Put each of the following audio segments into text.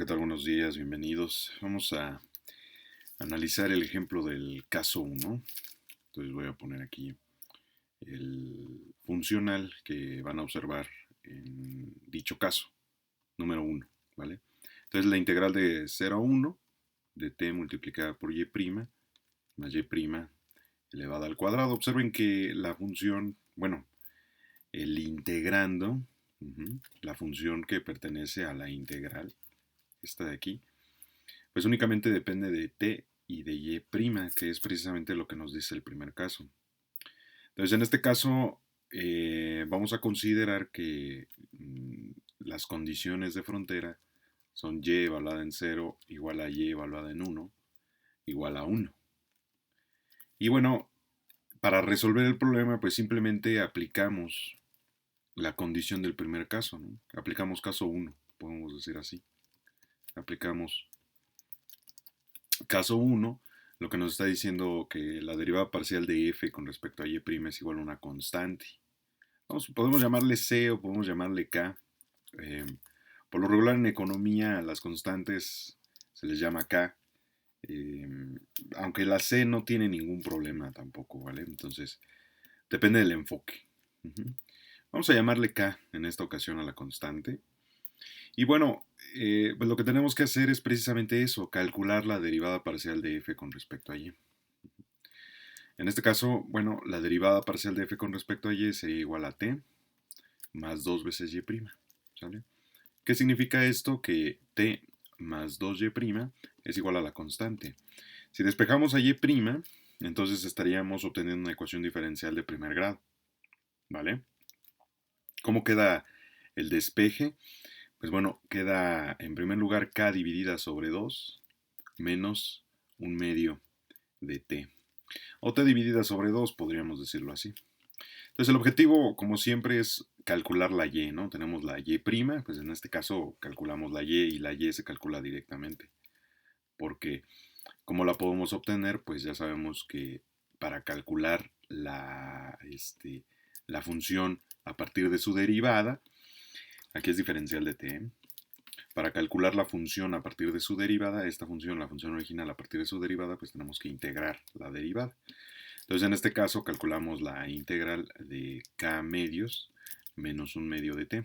¿Qué tal? Buenos días, bienvenidos. Vamos a analizar el ejemplo del caso uno. Entonces voy a poner aquí el funcional que van a observar en dicho caso, número uno, ¿vale? Entonces la integral de 0 a 1 de t multiplicada por y' más y' elevada al cuadrado. Observen que la función, bueno, el integrando, la función que pertenece a la integral, esta de aquí, pues únicamente depende de t y de y', que es precisamente lo que nos dice el primer caso. Entonces, en este caso, vamos a considerar que las condiciones de frontera son y evaluada en 0 igual a y evaluada en 1 igual a 1. Y bueno, para resolver el problema, pues simplemente aplicamos la condición del primer caso, ¿no? Aplicamos caso 1, podemos decir así. Aplicamos caso 1, lo que nos está diciendo que la derivada parcial de f con respecto a y' es igual a una constante. Podemos llamarle c o podemos llamarle k. Eh, por lo regular en economía las constantes se les llama k, eh, aunque la c no tiene ningún problema tampoco, ¿vale? Entonces, depende del enfoque. Vamos a llamarle k en esta ocasión a la constante. Y bueno, pues lo que tenemos que hacer es precisamente eso, calcular la derivada parcial de f con respecto a y. En este caso, bueno, la derivada parcial de f con respecto a y sería igual a t más 2 veces y', ¿sale? ¿Qué significa esto? Que t más 2y' es igual a la constante. Si despejamos a y', entonces estaríamos obteniendo una ecuación diferencial de primer grado, ¿vale? ¿Cómo queda el despeje? Pues bueno, queda en primer lugar k dividida sobre 2 menos un medio de t. O t dividida sobre 2, podríamos decirlo así. Entonces el objetivo, como siempre, es calcular la y, ¿no? Tenemos la y', pues en este caso calculamos la y la y se calcula directamente. Porque, ¿cómo la podemos obtener? Pues ya sabemos que para calcular la función a partir de su derivada, aquí es diferencial de t, para calcular la función a partir de su derivada, esta función, la función original a partir de su derivada, pues tenemos que integrar la derivada. Entonces en este caso calculamos la integral de k medios menos un medio de t.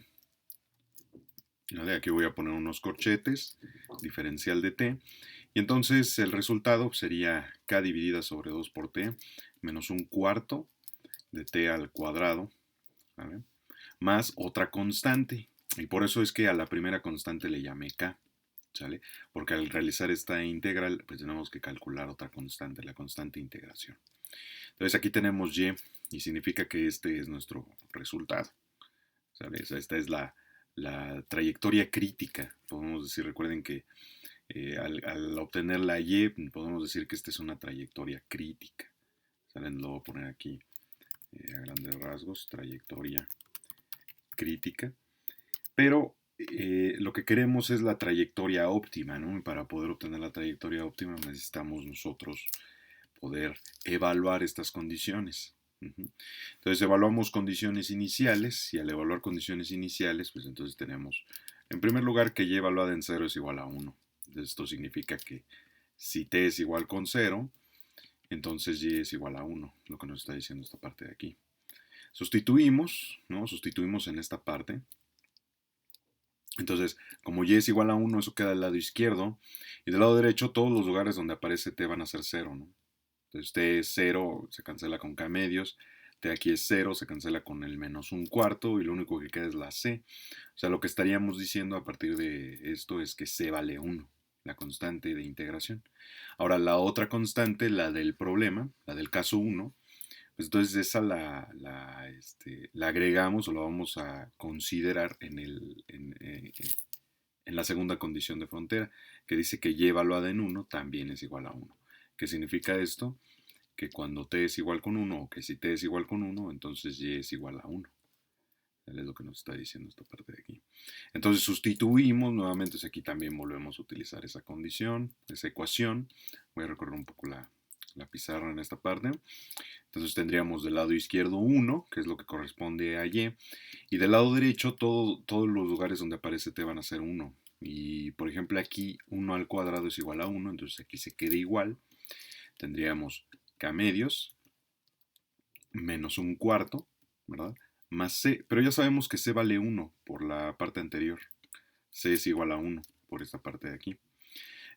¿Vale? Aquí voy a poner unos corchetes, diferencial de t, y entonces el resultado sería k dividida sobre 2 por t menos un cuarto de t al cuadrado, ¿vale? Más otra constante. Y por eso es que a la primera constante le llamé k, ¿sale? Porque al realizar esta integral, pues tenemos que calcular otra constante, la constante de integración. Entonces aquí tenemos y significa que este es nuestro resultado, ¿sale? Esta es la trayectoria crítica, podemos decir. Recuerden que al obtener la y, podemos decir que esta es una trayectoria crítica. ¿Sale? Lo voy a poner aquí a grandes rasgos, trayectoria crítica. Pero lo que queremos es la trayectoria óptima, ¿no? Y para poder obtener la trayectoria óptima necesitamos nosotros poder evaluar estas condiciones. Entonces evaluamos condiciones iniciales y al evaluar condiciones iniciales, pues entonces tenemos, en primer lugar, que y evaluada en 0 es igual a 1. Entonces esto significa que si t es igual con 0, entonces y es igual a 1, lo que nos está diciendo esta parte de aquí. Sustituimos, ¿no? Sustituimos en esta parte. Entonces, como y es igual a 1, eso queda del lado izquierdo. Y del lado derecho, todos los lugares donde aparece t van a ser 0, ¿no? Entonces t es 0, se cancela con k medios. T aquí es 0, se cancela con el menos un cuarto. Y lo único que queda es la c. O sea, lo que estaríamos diciendo a partir de esto es que c vale 1, la constante de integración. Ahora, la otra constante, la del problema, la del caso 1, pues entonces esa la agregamos o la vamos a considerar en la segunda condición de frontera, que dice que y evaluada en 1 también es igual a 1. ¿Qué significa esto? Que cuando t es igual con 1, o que si t es igual con 1, entonces y es igual a 1. Es lo que nos está diciendo esta parte de aquí. Entonces sustituimos nuevamente, aquí también volvemos a utilizar esa condición, esa ecuación. Voy a recorrer un poco la pizarra en esta parte. Entonces tendríamos del lado izquierdo 1, que es lo que corresponde a y del lado derecho todos los lugares donde aparece t van a ser 1. Y por ejemplo aquí 1 al cuadrado es igual a 1, entonces aquí se queda igual. Tendríamos k medios menos un cuarto, ¿verdad? Más c, pero ya sabemos que c vale 1 por la parte anterior. C es igual a 1 por esta parte de aquí.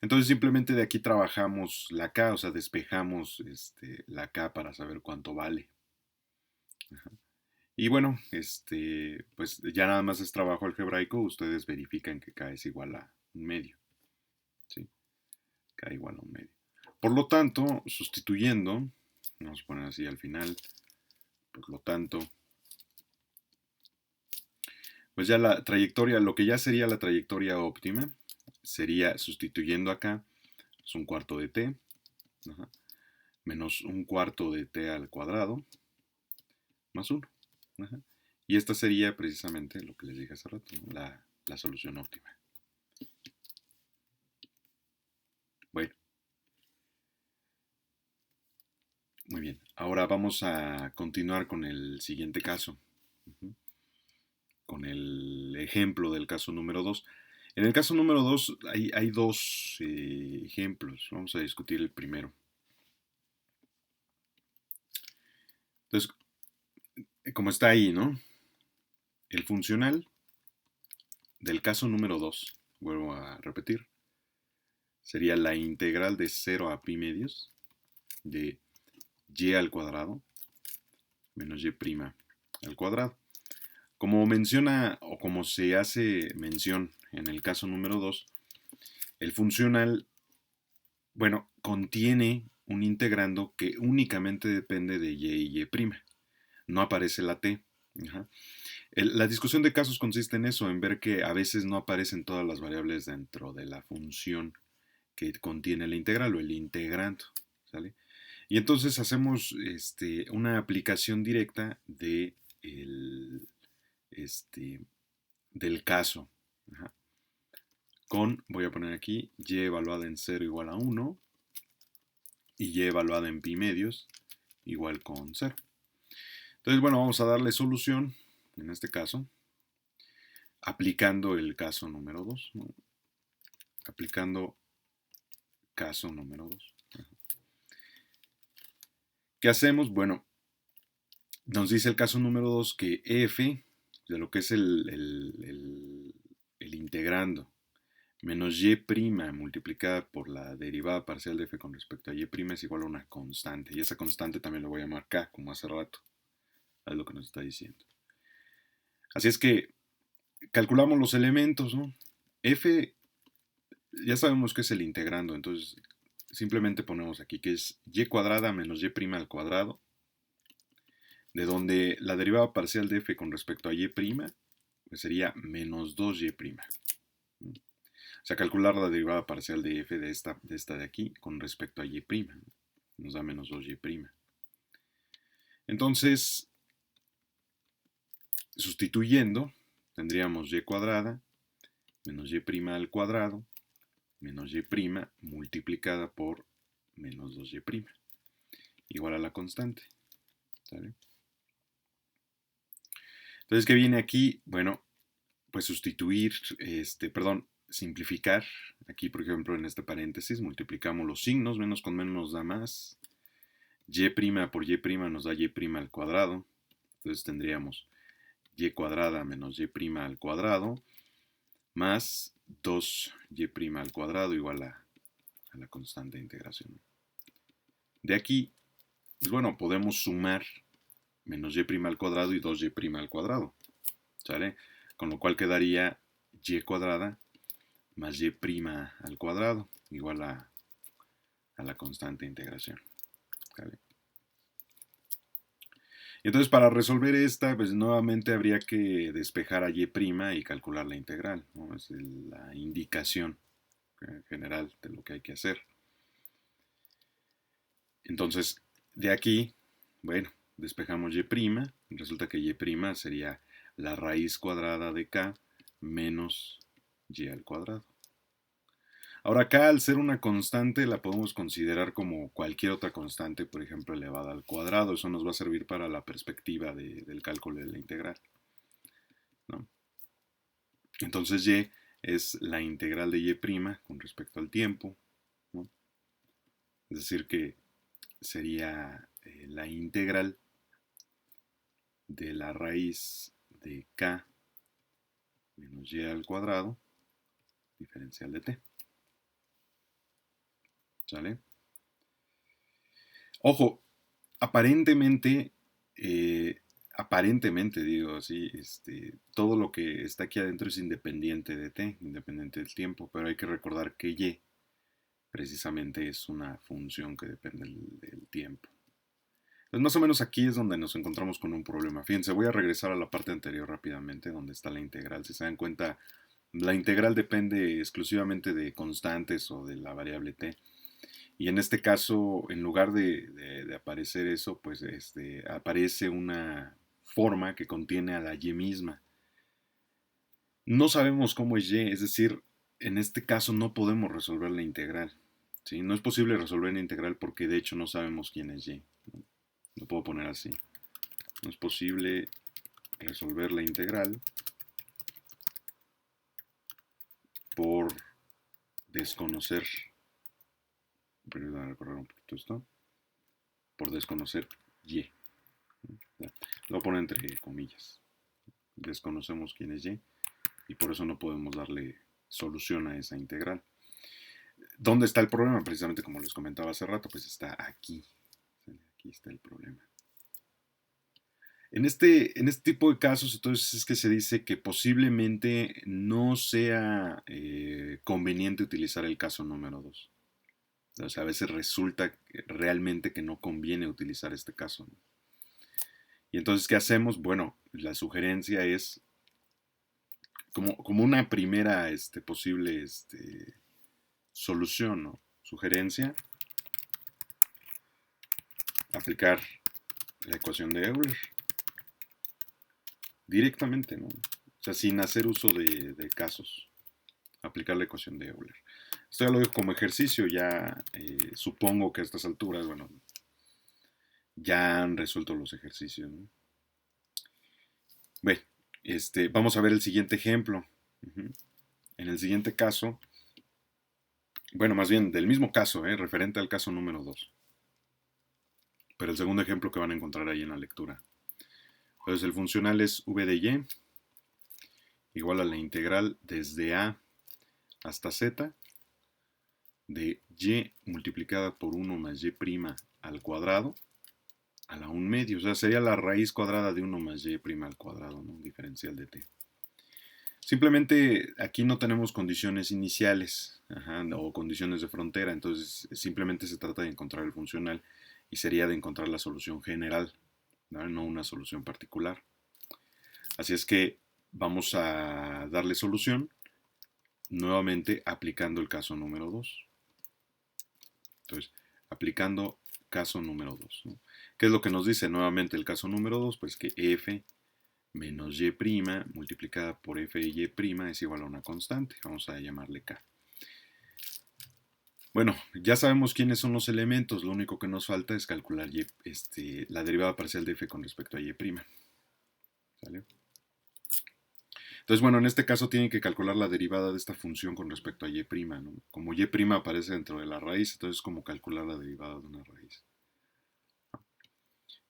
Entonces simplemente de aquí trabajamos la k, o sea, despejamos la k para saber cuánto vale. Ajá. Y bueno, pues ya nada más es trabajo algebraico, ustedes verifican que k es igual a un medio. ¿Sí? K igual a un medio. Por lo tanto, sustituyendo, vamos a poner así al final, por lo tanto, pues ya la trayectoria, lo que ya sería la trayectoria óptima, sería sustituyendo acá, es un cuarto de t, ajá, menos un cuarto de t al cuadrado, más 1. Ajá. Y esta sería precisamente lo que les dije hace rato, ¿no? La solución óptima. Bueno, muy bien. Ahora vamos a continuar con el siguiente caso. Uh-huh. Con el ejemplo del caso número 2. En el caso número 2 hay dos ejemplos. Vamos a discutir el primero. Entonces, como está ahí, ¿no? El funcional del caso número 2, vuelvo a repetir, sería la integral de 0 a pi medios de y al cuadrado menos y prima al cuadrado. Como menciona o como se hace mención en el caso número 2, el funcional, bueno, contiene un integrando que únicamente depende de y prima. No aparece la t. Ajá. La discusión de casos consiste en eso, en ver que a veces no aparecen todas las variables dentro de la función que contiene la integral o el integrando. ¿Sale? Y entonces hacemos una aplicación directa de este, del caso. Ajá. Voy a poner aquí, y evaluada en 0 igual a 1 y y evaluada en pi medios igual con 0. Entonces, bueno, vamos a darle solución, en este caso, aplicando el caso número 2, ¿no? Aplicando caso número 2. ¿Qué hacemos? Bueno, nos dice el caso número 2 que f de lo que es el integrando menos y' multiplicada por la derivada parcial de f con respecto a y' es igual a una constante. Y esa constante también lo voy a llamar k, como hace rato. Es lo que nos está diciendo. Así es que calculamos los elementos, ¿no? F, ya sabemos que es el integrando, entonces simplemente ponemos aquí que es y cuadrada menos y' al cuadrado, de donde la derivada parcial de f con respecto a y' pues sería menos 2y'. O sea, calcular la derivada parcial de f de esta de aquí con respecto a y'. Nos da menos 2y'. Entonces, sustituyendo, tendríamos y cuadrada menos y' al cuadrado menos y' multiplicada por menos 2y', igual a la constante. ¿Sale? Entonces, ¿qué viene aquí? Bueno, pues sustituir, simplificar. Aquí, por ejemplo, en este paréntesis, multiplicamos los signos, menos con menos nos da más. Y' por y' nos da y' al cuadrado. Entonces tendríamos y cuadrada menos y' al cuadrado más 2y' al cuadrado igual a la constante de integración. De aquí, pues bueno, podemos sumar menos y' al cuadrado y 2y' al cuadrado. ¿Sale? Con lo cual quedaría y cuadrada más y' al cuadrado igual a la constante de integración. ¿Sale? Entonces, para resolver esta, pues nuevamente habría que despejar a y' y calcular la integral, ¿no? Es la indicación general de lo que hay que hacer. Entonces, de aquí, bueno, despejamos y', resulta que y' sería la raíz cuadrada de k menos y al cuadrado. Ahora acá, al ser una constante, la podemos considerar como cualquier otra constante, por ejemplo, elevada al cuadrado. Eso nos va a servir para la perspectiva del cálculo de la integral, ¿no? Entonces y es la integral de y' con respecto al tiempo, ¿no? Es decir, que sería la integral de la raíz de k menos y al cuadrado diferencial de t. ¿Sale? Ojo, aparentemente, aparentemente digo así, todo lo que está aquí adentro es independiente de t, independiente del tiempo, pero hay que recordar que y precisamente es una función que depende del tiempo. Pues más o menos aquí es donde nos encontramos con un problema. Fíjense, voy a regresar a la parte anterior rápidamente, donde está la integral. Si se dan cuenta, la integral depende exclusivamente de constantes o de la variable t. Y en este caso, en lugar de aparecer eso, pues aparece una forma que contiene a la y misma. No sabemos cómo es y, es decir, en este caso no podemos resolver la integral. ¿Sí? No es posible resolver la integral porque de hecho no sabemos quién es y. Lo puedo poner así. No es posible resolver la integral por desconocer, perdón, recorrer un poquito esto, por desconocer y. Lo voy a poner entre comillas. Desconocemos quién es y por eso no podemos darle solución a esa integral. ¿Dónde está el problema? Precisamente como les comentaba hace rato, pues está aquí. Aquí está el problema. En este tipo de casos, entonces es que se dice que posiblemente no sea conveniente utilizar el caso número 2. O sea, a veces resulta realmente que no conviene utilizar este caso, ¿no? Y entonces, ¿qué hacemos? Bueno, la sugerencia es como una primera posible solución, ¿no? Sugerencia, aplicar la ecuación de Euler directamente, ¿no? O sea, sin hacer uso de casos, aplicar la ecuación de Euler. Esto ya lo dejo como ejercicio, ya supongo que a estas alturas, bueno, ya han resuelto los ejercicios, ¿no? Bueno, vamos a ver el siguiente ejemplo. En el siguiente caso, bueno, más bien del mismo caso, referente al caso número 2. Pero el segundo ejemplo que van a encontrar ahí en la lectura. Entonces el funcional es v de y igual a la integral desde a hasta z de y multiplicada por 1 más y' al cuadrado a la 1 medio. O sea, sería la raíz cuadrada de 1 más y' al cuadrado, ¿no? Diferencial de t. Simplemente aquí no tenemos condiciones iniciales, o condiciones de frontera, entonces simplemente se trata de encontrar el funcional y sería de encontrar la solución general, no una solución particular. Así es que vamos a darle solución nuevamente aplicando el caso número 2. Entonces, aplicando caso número 2, ¿no? ¿Qué es lo que nos dice nuevamente el caso número 2? Pues que f menos y' multiplicada por f de y' es igual a una constante. Vamos a llamarle k. Bueno, ya sabemos quiénes son los elementos. Lo único que nos falta es calcular la derivada parcial de f con respecto a y'. ¿Sale? Entonces, bueno, en este caso tienen que calcular la derivada de esta función con respecto a y', ¿no? Como y' aparece dentro de la raíz, entonces es como calcular la derivada de una raíz.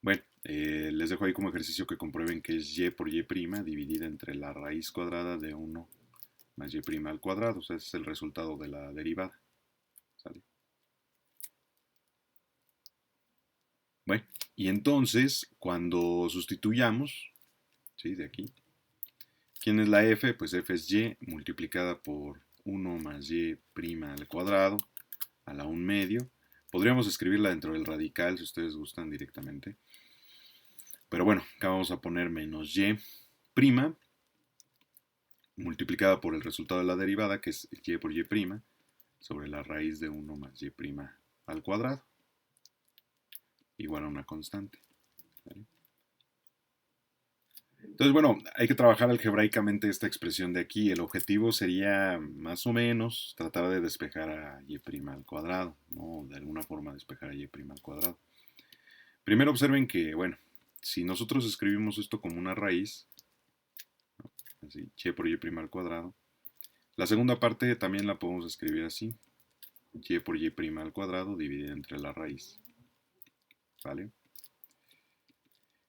Bueno, les dejo ahí como ejercicio que comprueben que es y por y' dividida entre la raíz cuadrada de 1 más y' al cuadrado. O sea, ese es el resultado de la derivada. ¿Sale? Bueno, y entonces, cuando sustituyamos, ¿sí? De aquí, ¿quién es la f? Pues f es y multiplicada por 1 más y' al cuadrado a la 1 medio. Podríamos escribirla dentro del radical si ustedes gustan directamente. Pero bueno, acá vamos a poner menos y' multiplicada por el resultado de la derivada, que es y por y', sobre la raíz de 1 más y' al cuadrado, igual a una constante. ¿Vale? Entonces, bueno, hay que trabajar algebraicamente esta expresión de aquí. El objetivo sería más o menos tratar de despejar a y' al cuadrado, ¿no? De alguna forma despejar a y' al cuadrado. Primero observen que, bueno, si nosotros escribimos esto como una raíz, ¿no? Así, y por y' al cuadrado, La segunda parte también la podemos escribir así. Y por y' al cuadrado dividida entre la raíz. ¿Vale?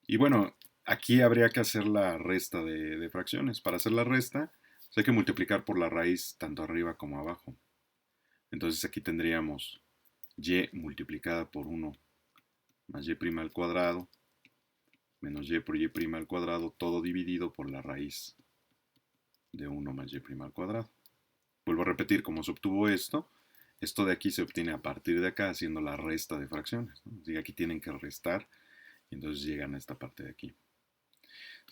Y bueno, aquí habría que hacer la resta de fracciones. Para hacer la resta, pues hay que multiplicar por la raíz tanto arriba como abajo. Entonces aquí tendríamos y multiplicada por 1 más y' al cuadrado menos y por y' al cuadrado, todo dividido por la raíz de 1 más y' al cuadrado. Vuelvo a repetir cómo se obtuvo esto. Esto de aquí se obtiene a partir de acá haciendo la resta de fracciones, ¿no? Así que aquí tienen que restar y entonces llegan a esta parte de aquí.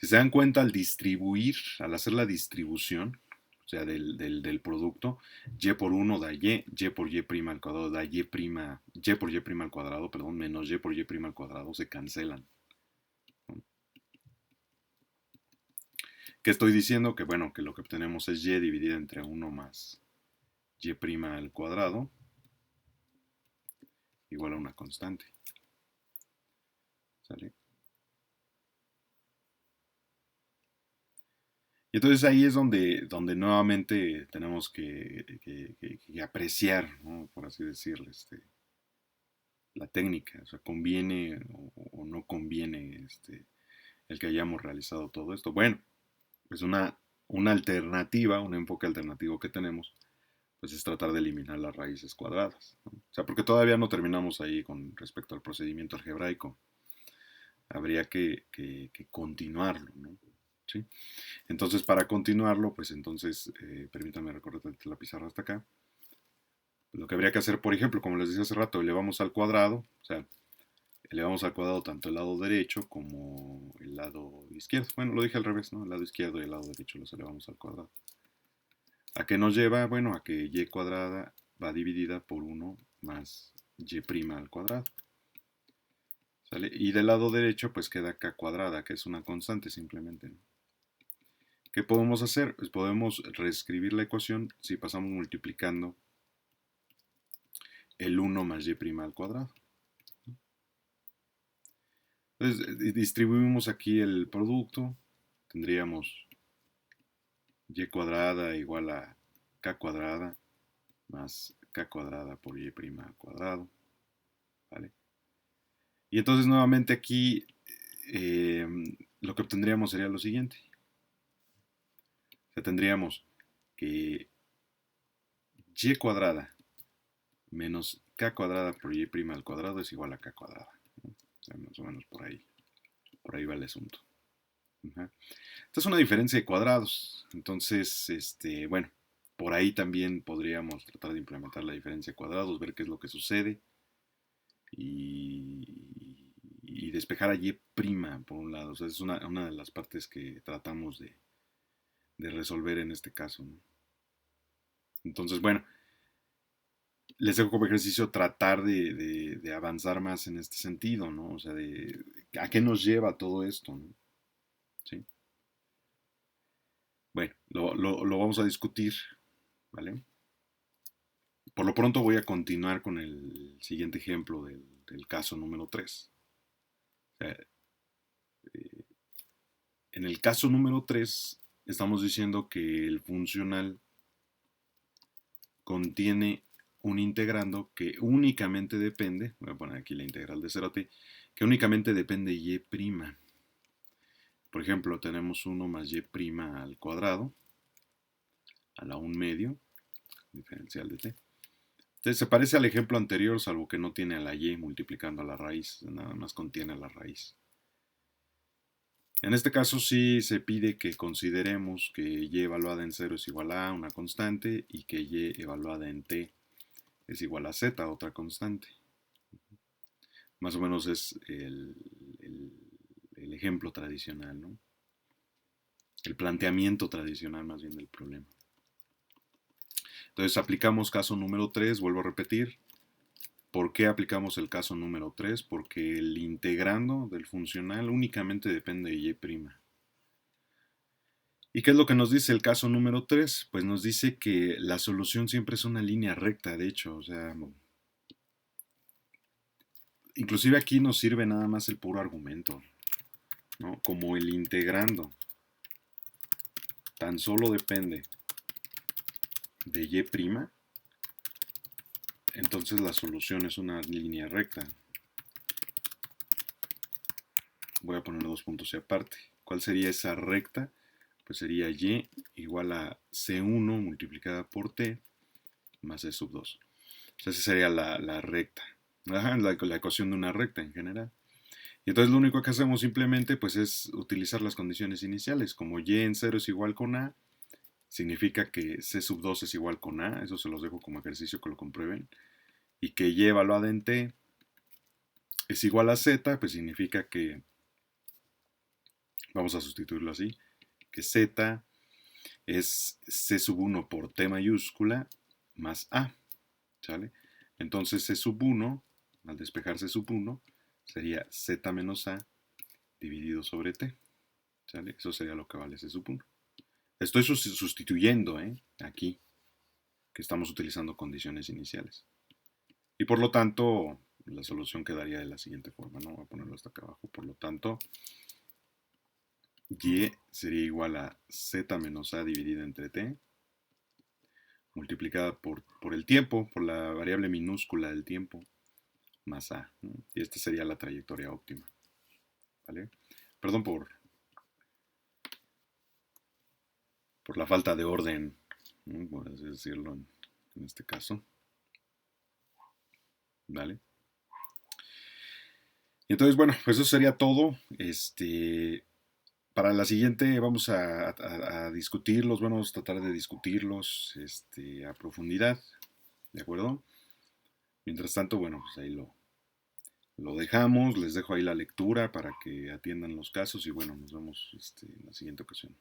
Si se dan cuenta, al distribuir, al hacer la distribución, o sea, del producto, y por 1 da y por y' al cuadrado da y por y' al cuadrado, perdón, menos y por y' al cuadrado se cancelan. ¿Qué estoy diciendo? Que bueno, que lo que obtenemos es y dividida entre 1 más y' al cuadrado igual a una constante. ¿Sale? Y entonces ahí es donde nuevamente tenemos que apreciar, ¿no? Por así decirlo, la técnica. O sea, conviene o no conviene el que hayamos realizado todo esto. Bueno, pues una alternativa, un enfoque alternativo que tenemos, pues es tratar de eliminar las raíces cuadradas, ¿no? O sea, porque todavía no terminamos ahí con respecto al procedimiento algebraico. Habría que continuarlo, ¿no? ¿Sí? Entonces, para continuarlo, pues entonces, permítanme recorrer la pizarra hasta acá. Lo que habría que hacer, por ejemplo, como les decía hace rato, elevamos al cuadrado, o sea, elevamos al cuadrado tanto el lado derecho como el lado izquierdo. Bueno, lo dije al revés, ¿no? El lado izquierdo y el lado derecho los elevamos al cuadrado. ¿A qué nos lleva? Bueno, a que y cuadrada va dividida por 1 más y' al cuadrado. ¿Sale? Y del lado derecho pues queda k cuadrada, que es una constante simplemente, ¿no? ¿Qué podemos hacer? Pues podemos reescribir la ecuación si pasamos multiplicando el 1 más y' al cuadrado. Entonces distribuimos aquí el producto, tendríamos y cuadrada igual a k cuadrada más k cuadrada por y' al cuadrado. ¿Vale? Y entonces nuevamente aquí eh, lo que obtendríamos sería lo siguiente. O sea, tendríamos que y cuadrada menos k cuadrada por y' al cuadrado es igual a k cuadrada, ¿no? O sea, más o menos por ahí va el asunto. Esta es una diferencia de cuadrados. Entonces, bueno, por ahí también podríamos tratar de implementar la diferencia de cuadrados, ver qué es lo que sucede y despejar a y' por un lado. O sea, es una de las partes que tratamos de resolver en este caso, ¿no? Entonces, bueno, les dejo como ejercicio tratar de avanzar más en este sentido, ¿no? O sea, ¿a qué nos lleva todo esto, ¿no? ¿Sí? Bueno, lo vamos a discutir, ¿vale? Por lo pronto voy a continuar con el siguiente ejemplo del caso número 3. O sea, eh, en el caso número 3 estamos diciendo que el funcional contiene un integrando que únicamente depende, voy a poner aquí la integral de 0 a t, que únicamente depende de y'. Por ejemplo, tenemos 1 más y' al cuadrado a la 1 medio, diferencial de t. Entonces se parece al ejemplo anterior, salvo que no tiene a la y multiplicando a la raíz, nada más contiene a la raíz. En este caso sí se pide que consideremos que y evaluada en 0 es igual a una constante y que y evaluada en t es igual a z, otra constante. Más o menos es el ejemplo tradicional, ¿no? El planteamiento tradicional más bien del problema. Entonces aplicamos caso número 3, vuelvo a repetir. ¿Por qué aplicamos el caso número 3? Porque el integrando del funcional únicamente depende de y'. ¿Y qué es lo que nos dice el caso número 3? Pues nos dice que la solución siempre es una línea recta, de hecho, o sea, inclusive aquí nos sirve nada más el puro argumento, ¿no? Como el integrando tan solo depende de y', entonces la solución es una línea recta. Voy a poner dos puntos y aparte. ¿Cuál sería esa recta? Pues sería y igual a c1 multiplicada por t más c sub 2. O sea, esa sería la recta. La ecuación de una recta en general. Y entonces lo único que hacemos simplemente pues es utilizar las condiciones iniciales. Como y en 0 es igual con a, significa que c sub 2 es igual con a. Eso se los dejo como ejercicio que lo comprueben. Y que y evaluada en t es igual a z, pues significa que, vamos a sustituirlo así, que z es c sub 1 por t mayúscula más a, ¿sale? Entonces c sub 1, al despejar c sub 1, sería z menos a dividido sobre t, ¿sale? Eso sería lo que vale c sub 1. Estoy sustituyendo, aquí, que estamos utilizando condiciones iniciales. Y por lo tanto, la solución quedaría de la siguiente forma, ¿no? Voy a ponerlo hasta acá abajo. Por lo tanto, y sería igual a z menos a dividida entre t, multiplicada por el tiempo, por la variable minúscula del tiempo, más a, ¿no? Y esta sería la trayectoria óptima, ¿vale? Perdón por la falta de orden, ¿no? Por así decirlo en este caso, ¿vale? Y entonces, bueno, pues eso sería todo. Para la siguiente vamos a discutirlos, vamos a tratar de discutirlos a profundidad, ¿de acuerdo? Mientras tanto, bueno, pues ahí lo dejamos, les dejo ahí la lectura para que atiendan los casos y bueno, nos vemos en la siguiente ocasión.